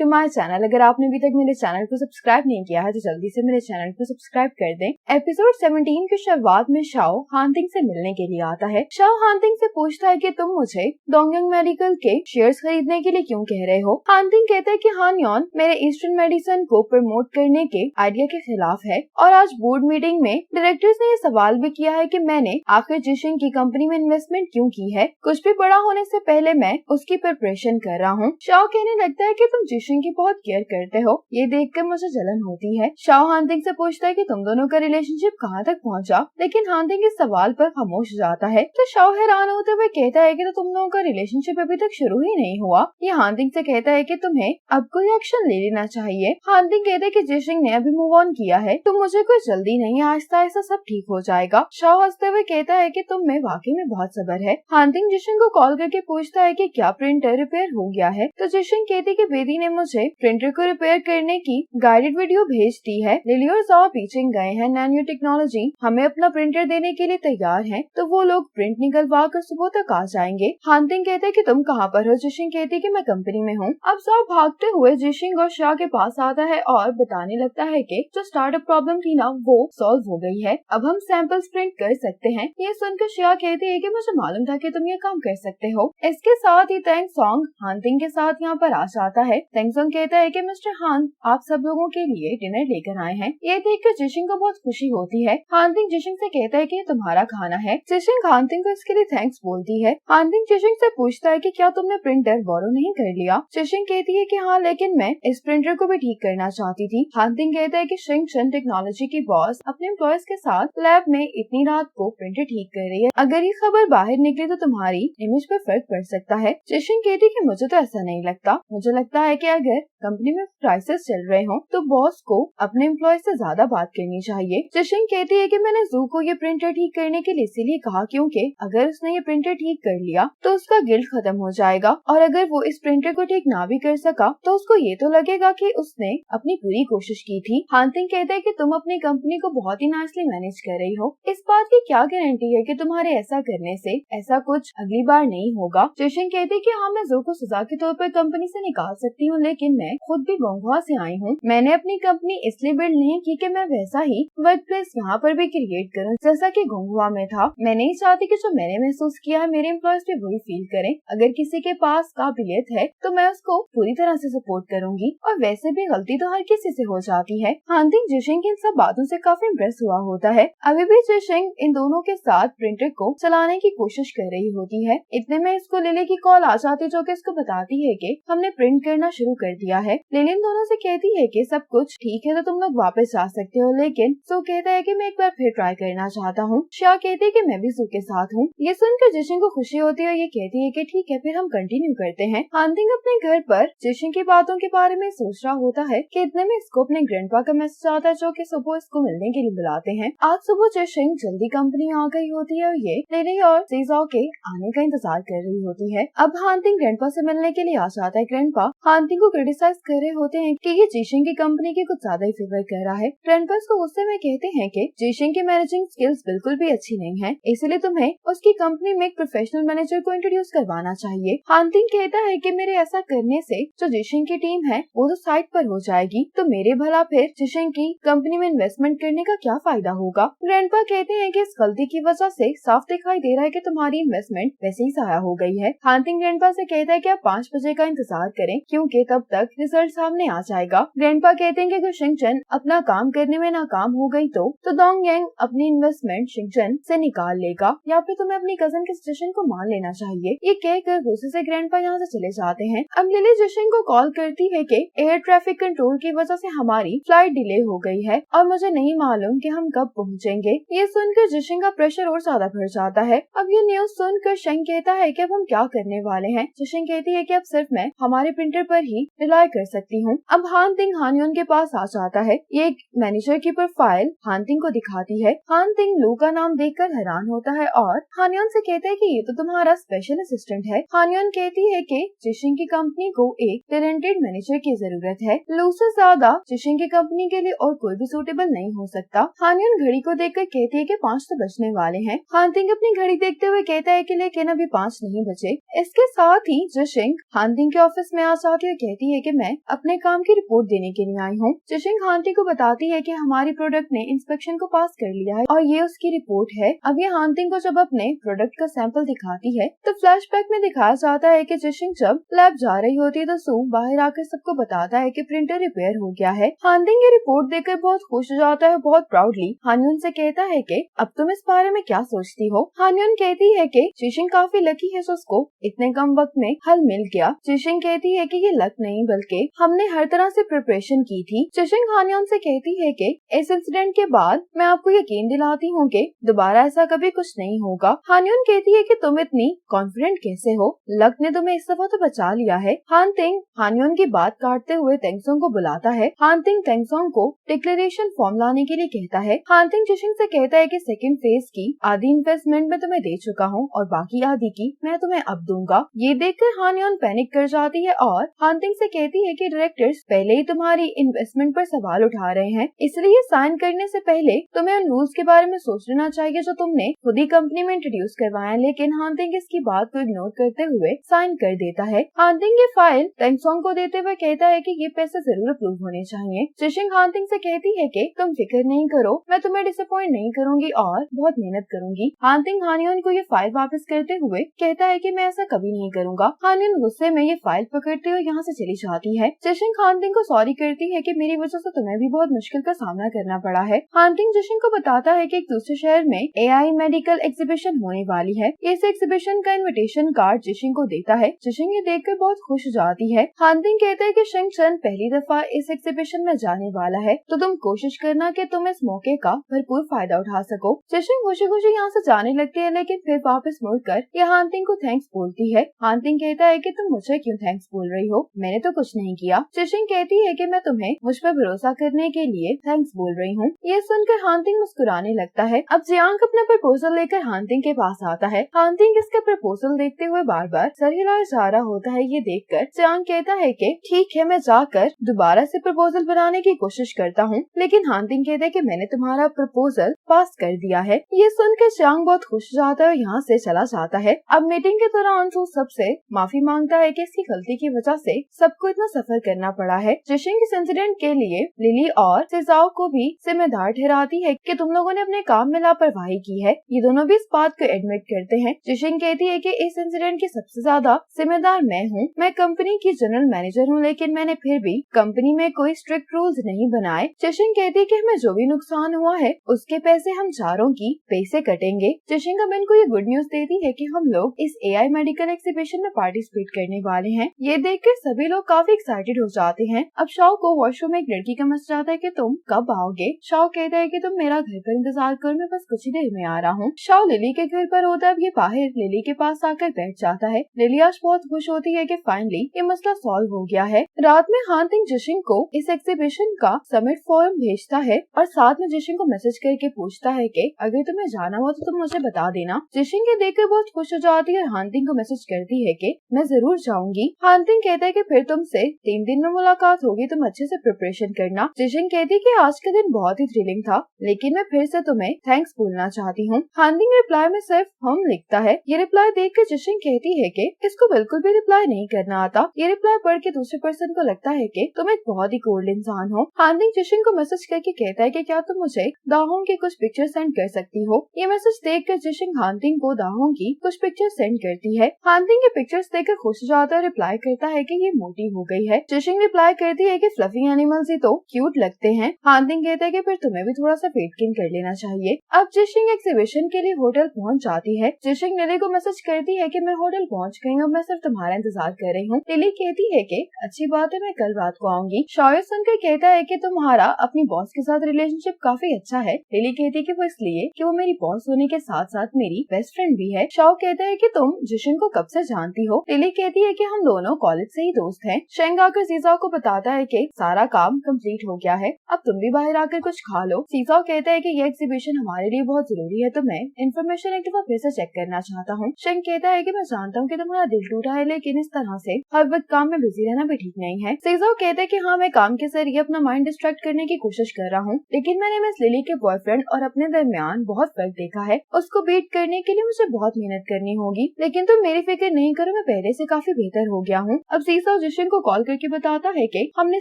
To my channel. अगर आपने अभी तक मेरे चैनल को सब्सक्राइब नहीं किया है तो जल्दी से मेरे चैनल को सब्सक्राइब कर दें। एपिसोड 17 की शुरुआत में शाओ हानतिंग से मिलने के लिए आता है। शाओ हानतिंग से पूछता है कि तुम मुझे डोंगयंग मेडिकल के शेयर्स खरीदने के लिए क्यों कह रहे हो। हानतिंग कहता है कि हानयोन मेरे ईस्टर्न मेडिसिन को प्रमोट करने के आइडिया के खिलाफ है और आज बोर्ड मीटिंग में डायरेक्टर्स ने ये सवाल भी किया है कि मैंने आखिर जिशिंग की कंपनी में इन्वेस्टमेंट क्यों की है। कुछ भी बड़ा होने से पहले मैं उसकी प्रिपरेशन कर रहा हूँ। शाओ कहने लगता है कि तुम जिशिंग की बहुत केयर करते हो, ये देखकर मुझे जलन होती है। शाओ हानतिंग से पूछता है कि तुम दोनों का रिलेशनशिप कहाँ तक पहुँचा, लेकिन हानतिंग इस सवाल पर खामोश हो जाता है। तो शाओ हैरान होते हुए कहता है कि तो तुम लोगों का रिलेशनशिप अभी तक शुरू ही नहीं हुआ। ये हानतिंग से कहता है कि तुम्हें अब कोई एक्शन ले लेना चाहिए। हानतिंग कहते है कि जिशिंग ने अभी मूव ऑन किया है, तो मुझे कोई जल्दी नहीं, आहिस्ता आहिस्ता सब ठीक हो जाएगा। शाओ हंसते हुए कहता है कि तुम में वाकई में बहुत सब्र है। हानतिंग जिशिंग को कॉल करके पूछता है कि क्या प्रिंटर रिपेयर हो गया है। तो जिशिंग कहती कि बेदी ने मुझे प्रिंटर को रिपेयर करने की गाइडेड वीडियो भेज दी है। लिली और जाओ पीछे गए हैं। नैनो टेक्नोलॉजी हमें अपना प्रिंटर देने के लिए तैयार है, तो वो लोग प्रिंट निकलवा कर सुबह तक आ जाएंगे। हानतिंग कहते हैं कि तुम कहाँ पर हो। जिशिंग कहती है कि मैं कंपनी में हूँ। अब जाओ भागते हुए जिशिंग और शाह के पास आता है और बताने लगता है कि जो स्टार्टअप प्रॉब्लम थी ना वो सॉल्व हो गई है, अब हम सैंपल्स प्रिंट कर सकते हैं। ये सुनकर शाह कहती है कि मुझे मालूम था कि तुम ये काम कर सकते हो। इसके साथ ही तेंग सोंग हानतिंग के साथ यहाँ पर आ जाता है। तेंग सोंग कहता है कि मिस्टर हान आप सब लोगों के लिए डिनर लेकर आए हैं। ये देखकर जिशिंग को बहुत खुशी होती है। हानतिंग जिशिंग से कहता है कि ये तुम्हारा खाना है। जिशिंग हानतिंग को इसके लिए थैंक्स बोलती है। हानतिंग जिशिंग से पूछता है कि क्या तुमने प्रिंटर बोरो नहीं कर लिया। जिशिंग कहती है कि हाँ, लेकिन मैं इस प्रिंटर को भी ठीक करना चाहती थी। हानतिंग कहता है कि शिंगशन टेक्नोलॉजी की बॉस अपने एम्प्लॉयज के साथ लैब में इतनी रात को प्रिंटर ठीक कर रही है, अगर ये खबर बाहर निकली तो तुम्हारी इमेज पर फर्क पड़ सकता है। जिशिंग कहती है कि मुझे तो ऐसा नहीं लगता, मुझे लगता है कि अगर कंपनी में क्राइसिस चल रहे हो तो बॉस को अपने एम्प्लॉय से ज्यादा बात करनी चाहिए। जिशिंग कहती है कि मैंने जू को ये प्रिंटर ठीक करने के लिए इसीलिए कहा क्योंकि अगर उसने ये प्रिंटर ठीक कर लिया तो उसका गिल्ट खत्म हो जाएगा, और अगर वो इस प्रिंटर को ठीक ना भी कर सका तो उसको ये तो लगेगा कि उसने अपनी पूरी कोशिश की थी। हानतिंग कहता है कि तुम अपनी कंपनी को बहुत ही नाइसली मैनेज कर रही हो, इस बात की क्या गारंटी है कि तुम्हारे ऐसा करने से ऐसा कुछ अगली बार नहीं होगा। जिशिंग कहती है कि हाँ, मैं जू को सजा के तौर पर कंपनी से निकाल सकती हूँ, लेकिन मैं खुद भी गोंगहुआ से आई हूँ। मैंने अपनी कंपनी इसलिए बिल्ड नहीं की कि मैं वैसा ही वर्क प्लेस यहाँ पर भी क्रिएट करूँ जैसा कि गोंगहुआ में था। मैं नहीं चाहती कि जो मैंने महसूस किया है मेरे एम्प्लॉयज भी वही फील करें। अगर किसी के पास काबिलियत है तो मैं उसको पूरी तरह से सपोर्ट करूंगी, और वैसे भी गलती तो हर किसी से हो जाती है। हानतिंग जिशिंग की इन सब बातों से काफी इम्प्रेस हुआ होता है। अभी भी जिशिंग इन दोनों के साथ प्रिंटर को चलाने की कोशिश कर रही होती है। इतने में इसको लिली की कॉल आ जाती जो कि इसको बताती है कि हमने प्रिंट करना शुरू कर दिया है। लिली इन दोनों से कहती है कि सब कुछ ठीक है तो तुम लोग वापस जा सकते हो, लेकिन सो कहता है कि मैं एक बार फिर ट्राई करना चाहता हूँ। शाह कहती है कि मैं भी सू के साथ हूँ। ये सुनकर जिशिंग को खुशी होती है। ये कहती है कि ठीक है फिर हम कंटिन्यू करते हैं। हानतिंग अपने घर पर जिशिंग की बातों के बारे में सोच रहा होता है कि इतने में इसको अपने ग्रैंडपा का मैसेज आता है जो कि सुबह इसको मिलने के लिए बुलाते हैं। आज सुबह जिशिंग जल्दी कंपनी आ गई होती है और ये लिली और सीजाओ के आने का इंतजार कर रही होती है। अब हानतिंग ग्रैंडपा से मिलने के लिए आ जाता है। ग्रैंडपा हानतिंग को क्रिटिसाइज कर रहे होते हैं कि ये जिशिंग की कंपनी की कुछ ज्यादा ही फेवर कर रहा है। ग्रैंडपा इसको गुस्से में कहते हैं कि जिशिंग की मैनेजिंग स्किल्स बिल्कुल भी अच्छी नहीं है, इसलिए तुम्हें उसकी कंपनी में एक प्रोफेशनल मैनेजर को इंट्रोड्यूस करवाना चाहिए। हानतिंग कहता है कि मेरे ऐसा करने से जो जिशिंग की टीम है वो तो साइड पर हो जाएगी, तो मेरे भला फिर जिशिंग की कंपनी में इन्वेस्टमेंट करने का क्या फायदा होगा। ग्रैंडपा कहते हैं कि इस गलती की वजह से साफ दिखाई दे रहा है कि तुम्हारी इन्वेस्टमेंट वैसे ही जाया हो गई है। हानतिंग ग्रैंडपा से कहता है कि आप 5 बजे का इंतजार करें क्योंकि तब तक रिजल्ट सामने आ जाएगा। ग्रैंडपा कहते हैं कि अगर शिंगचन अपना काम करने में नाकाम हो गई तो डोंगयंग अपनी इन्वेस्टमेंट शिंगचन से निकाल लेगा, या फिर तुम्हें अपनी कजन के सजेशन को मान लेना चाहिए। ये कहकर गुस्से से ग्रैंडपा यहाँ से चले जाते हैं। अब लिली जिशिंग को कॉल करती है कि एयर ट्रैफिक कंट्रोल की वजह से हमारी फ्लाइट डिले हो गई है और मुझे नहीं मालूम कि हम कब पहुँचेंगे। ये सुनकर जिशिंग का प्रेशर और ज्यादा बढ़ जाता है। अब ये न्यूज सुनकर शिंग कहता है कि अब हम क्या करने वाले हैं। जिशिंग कहती है कि अब सिर्फ मैं हमारे प्रिंटर पर ही रिलाई कर सकती हूँ। अब हानतिंग हानयोन के पास आ जाता है। ये एक मैनेजर की प्रोफाइल हानतिंग को दिखाती है। हानतिंग लू का नाम देखकर हैरान होता है और हानयोन से कहता है कि ये तो तुम्हारा स्पेशल असिस्टेंट है। हानयोन कहती है कि जिशिंग की कंपनी को एक टैलेंटेड मैनेजर की जरूरत है। लू से ज्यादा जिशिंग की कंपनी के लिए और कोई भी सूटेबल नहीं हो सकता। हानयोन घड़ी को देखकर कहती है कि 5 तो बजने वाले हैं। हानतिंग अपनी घड़ी देखते हुए कहता है कि लेकिन अभी 5 नहीं बचे। इसके साथ ही जिशिंग हानतिंग के ऑफिस में आ जाती है, कहती है कि मैं अपने काम की रिपोर्ट देने के लिए आई हूँ। जिशिंग हांटिंग को बताती है कि हमारी प्रोडक्ट ने इंस्पेक्शन को पास कर लिया है और ये उसकी रिपोर्ट है। अब ये हांटिंग को जब अपने प्रोडक्ट का सैंपल दिखाती है तो फ्लैशबैक में दिखाया जाता है कि जिशिंग जब लैब जा रही होती है तो सू बाहर आकर सबको बताता है कि प्रिंटर रिपेयर हो गया है। हांटिंग ये रिपोर्ट देखकर बहुत खुश हो जाता है, बहुत प्राउडली हान्युन से कहता है कि अब तुम इस बारे में क्या सोचती हो। हान्युन कहती है कि जिशिंग काफी लकी है, उसको इतने कम वक्त में हल मिल गया। जिशिंग कहती है कि ये लक नहीं बल्कि हमने हर तरह से प्रिपरेशन की थी। जिशिंग हान्युन से कहती है कि इस इंसिडेंट के बाद मैं आपको यकीन दिलाती हूँ कि दोबारा ऐसा कभी कुछ नहीं होगा। हान्युन कहती है कि तुम इतनी कॉन्फिडेंट कैसे हो, लक ने तुम्हें इस दफा तो बचा लिया है। हांटिंग हान्युन की बात काटते हुए तेंगसोंग को बुलाता है। हांटिंग तेंगसोंग को डिक्लेरेशन फॉर्म लाने के लिए कहता है। हांटिंग जिशिंग से कहता है कि सेकंड फेज की आधी इन्वेस्टमेंट मैं तुम्हें दे चुका हूँ और बाकी आधी की मैं तुम्हें अब दूंगा। ये देखकर हान्युन पैनिक कर जाती है और हांटिंग से कहती है कि डायरेक्टर्स पहले ही तुम्हारी इन्वेस्टमेंट पर सवाल उठा रहे हैं, इसलिए साइन करने से पहले तुम्हें उन रूल्स के बारे में सोच लेना चाहिए जो तुमने खुद ही कंपनी में इंट्रोड्यूस करवाया। लेकिन हांटिंग इसकी बात को इग्नोर करते हुए साइन कर देता है। हांटिंग ये फाइल तेंगसोंग को देते हुए कहता है कि ये पैसे जरूर अप्रूव होने चाहिए। जिशिंग हांटिंग से कहती है कि तुम फिक्र नहीं करो, मैं तुम्हें डिसअपॉइंट नहीं करूंगी और बहुत मेहनत करूंगी। हांटिंग हान्युन को ये फाइल वापस करते हुए कहता है कि मैं ऐसा कभी नहीं करूंगा। हान्युन गुस्से में ये फाइल पकड़ते हुए यहाँ से चली जाती है। जिशिंग हांटिंग को सॉरी करती है कि मेरी वजह से तुम्हें भी बहुत मुश्किल का सामना करना पड़ा है। हांटिंग जिशिंग को बताता है कि एक दूसरे शहर में AI मेडिकल एग्जीबिशन होने वाली है। इस एग्जीबिशन का इनविटेशन कार्ड जिशिंग को देता है। जिशिंग ये देखकर बहुत खुश हो जाती है। हांटिंग कहते हैं कि शिंग चन पहली दफा इस एग्जीबिशन में जाने वाला है, तो तुम कोशिश करना कि तुम इस मौके का भरपूर फायदा उठा सको। जिशिंग खुशी खुशी यहाँ से जाने लगती है, लेकिन फिर वापस मुड़कर ये हांटिंग को थैंक्स बोलती है। हांटिंग कहता है कि तुम मुझे क्यों थैंक्स बोल रही हो, मैंने तो कुछ नहीं किया। जिशिंग कहती है कि मैं तुम्हें मुझ पर भरोसा करने के लिए थैंक्स बोल रही हूँ। ये सुनकर हांटिंग मुस्कुराने लगता है। अब जियांग अपना प्रपोजल लेकर हांटिंग के पास आता है। हांटिंग इसका प्रपोजल देखते हुए बार बार सर हिलाए जा रहा होता है। ये देखकर जियांग कहता है कि ठीक है, मैं जाकर दोबारा से प्रपोजल बनाने की कोशिश करता हूँ। लेकिन हांटिंग कहता है कि मैंने तुम्हारा प्रपोजल पास कर दिया है। ये सुनकर जियांग बहुत खुश हो जाता है और यहाँ से चला जाता है। अब मीटिंग के दौरान सू सबसे माफी मांगता है कि इसकी गलती की वजह से सबको इतना सफर करना पड़ा है। जिशिंग इस इंसिडेंट के लिए लिली और सिजाओ को भी जिम्मेदार ठहराती है कि तुम लोगों ने अपने काम में लापरवाही की है। ये दोनों भी इस बात को एडमिट करते हैं। जिशिंग कहती है कि इस इंसिडेंट की सबसे ज्यादा जिम्मेदार मैं हूँ। मैं कंपनी की जनरल मैनेजर हूँ, लेकिन मैंने फिर भी कंपनी में कोई स्ट्रिक्ट रूल्स नहीं बनाए। जिशिंग कहती है कि हमें जो भी नुकसान हुआ है उसके पैसे हम चारों की पे से कटेंगे। जिशिंग अब इनको ये गुड न्यूज देती है कि हम लोग इस AI मेडिकल एग्जीबिशन में पार्टिसिपेट करने वाले हैं। ये देखकर सभी लोग काफी एक्साइटेड हो जाते हैं। अब शाओ को वॉशरूम में एक लड़की का मैसेज आता है कि तुम कब आओगे। शाओ कहता है कि तुम मेरा घर पर इंतजार करो, मैं बस कुछ ही देर में आ रहा हूँ। शाओ लिली के घर पर होता है। अब ये बाहर लिली के पास आकर बैठ जाता है। लिली आज बहुत खुश होती है कि फाइनली ये मसला सॉल्व हो गया है। रात में हांटिंग जिशिंग को इस एग्जीबिशन का सबमिट फॉर्म भेजता है और साथ में जिशिंग को मैसेज करके पूछता है कि अगर तुम्हें जाना हो तो तुम मुझे बता देना। जिशिंग ये देखकर बहुत खुश हो जाती है और हांटिंग को मैसेज करती है कि मैं जरूर जाऊंगी। हांटिंग कहता है कि फिर तुमसे 3 दिन में मुलाकात होगी, तुम अच्छे से प्रिपरेशन करना। जिशिंग कहती है कि आज का दिन बहुत ही थ्रिलिंग था, लेकिन मैं फिर से तुम्हें थैंक्स बोलना चाहती हूँ। हांटिंग रिप्लाई में सिर्फ हम लिखता है। ये रिप्लाई देखकर जिशिंग कहती है कि इसको बिल्कुल भी रिप्लाई नहीं करना आता। ये रिप्लाई पढ़ के दूसरे पर्सन को लगता है कि तुम एक बहुत ही कोल्ड इंसान हो। हांटिंग जिशिंग को मैसेज करके कहता है कि क्या तुम मुझे दाहोंग की कुछ पिक्चर सेंड कर सकती हो। ये मैसेज देखकर जिशिंग हांटिंग को दाहोंग की कुछ पिक्चर सेंड करती है। हांटिंग के पिक्चर्स देखकर खुश हो जाता है, रिप्लाई करता है कि ये मोटी हो गई है। जिशिंग रिप्लाई करती है कि फ्लफी एनिमल्स ही तो क्यूट लगते हैं। हांटिंग कहता है कि फिर तुम्हें भी थोड़ा सा वेट गेन कर लेना चाहिए। अब जिशिंग एग्जीबिशन के लिए होटल पहुंच जाती है। जिशिंग लिली को मैसेज करती है कि मैं होटल पहुंच गई हूँ, मैं सिर्फ तुम्हारा इंतजार कर रही हूँ। लिली कहती है कि अच्छी बात है, मैं कल रात को आऊंगी। शॉय सुनकर कहता है कि तुम्हारा अपनी बॉस के साथ रिलेशनशिप काफी अच्छा है। लिली कहती है कि वो इसलिए कि वो मेरी बॉस होने के साथ साथ मेरी बेस्ट फ्रेंड भी है। शॉ कहता है कि तुम जिशिंग को कब से जानती हो। लिली कहती है कि हम दोनों कॉलेज से ही दोस्त हैं। शेंग आकर सीजा को बताता है कि सारा काम कंप्लीट हो गया है, अब तुम भी बाहर आकर कुछ खा लो। सीजा कहता है कि ये एग्जीबिशन हमारे लिए बहुत जरूरी है, तो मैं इन्फॉर्मेशन एक दफा फिर से चेक करना चाहता हूँ। शेंग कहता है कि मैं जानता हूँ कि तुम्हारा दिल टूटा है, लेकिन इस तरह से हर वक्त काम में बिजी रहना भी ठीक नहीं है। सीजा कहता है कि हाँ, मैं काम के जरिए अपना माइंड डिस्ट्रैक्ट करने की कोशिश कर रहा हूँ, लेकिन मैंने मिस लिली के बॉयफ्रेंड और अपने दरमियान बहुत फर्क देखा है। उसको बीट करने के लिए मुझे बहुत मेहनत करनी होगी, लेकिन तुम मेरी फिक्र नहीं करो, मैं पहले से काफी बेहतर हो गया हूँ। अब सीजा जिशिंग को कॉल करके बताता है कि हमने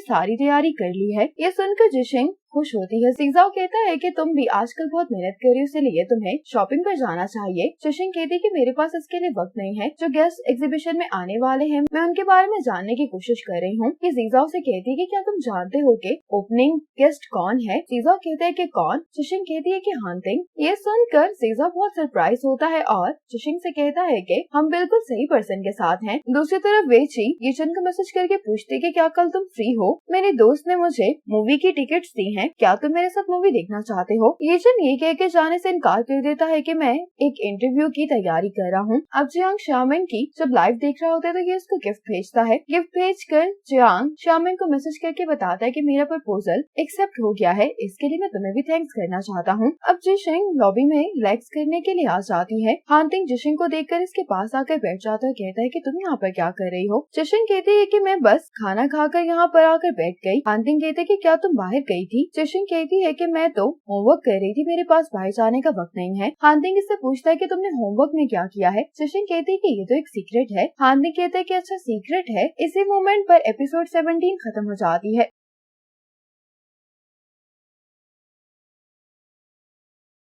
सारी तैयारी कर ली है। ये सुनकर जिशिंग खुश होती है। सीजाओ कहता है कि तुम भी आजकल बहुत मेहनत कर रही हो, इसलिए तुम्हें शॉपिंग पर जाना चाहिए। जिशिंग कहती है कि मेरे पास इसके लिए वक्त नहीं है। जो गेस्ट एग्जीबिशन में आने वाले हैं, मैं उनके बारे में जानने की कोशिश कर रही हूँ। ये सीजाओ से कहती है कि क्या तुम जानते हो कि ओपनिंग गेस्ट कौन है? सीजाओ कहते हैं कि कौन? जिशिंग कहती है कि हांतिंग। ये सुनकर सीजाओ बहुत सरप्राइज होता है और जिशिंग से कहता है कि हम बिल्कुल सही पर्सन के साथ हैं। दूसरी तरफ वेची यीचन को मैसेज करके पूछती है कि क्या कल तुम फ्री हो? मेरे दोस्त ने मुझे मूवी की टिकट्स दी हैं, क्या तुम मेरे साथ मूवी देखना चाहते हो? यीचन ये कह के जाने से इनकार कर देता है कि मैं एक इंटरव्यू की तैयारी कर रहा हूँ। अब जियांग शामिंग की जब लाइव देख रहा होता है तो ये उसको गिफ्ट भेजता है। गिफ्ट भेजकर जियांग शामिंग को मैसेज करके बताता है कि मेरा प्रपोजल एक्सेप्ट हो गया है, इसके लिए मैं तुम्हें भी थैंक्स करना चाहता हूँ। अब जिशिंग लॉबी में रिलैक्स करने के लिए आ जाती है। हांतिंग जिशिंग को देखकर इसके पास आकर बैठ जाता है, कहता है कि तुम यहाँ पर क्या कर रही हो? जिशिंग कहती है कि मैं बस खाना खाकर यहाँ पर आकर बैठ गई। हांतिंग कहती है कि क्या तुम बाहर गई थी? जिशिंग कहती है कि मैं तो होमवर्क कर रही थी, मेरे पास बाहर जाने का वक्त नहीं है। हांतिंग इससे पूछता है कि तुमने होमवर्क में क्या किया है? जिशिंग कहती है कि ये तो एक सीक्रेट है। हांतिंग कहता है कि अच्छा सीक्रेट है। इसी मोमेंट पर एपिसोड 17 खत्म हो जाती है।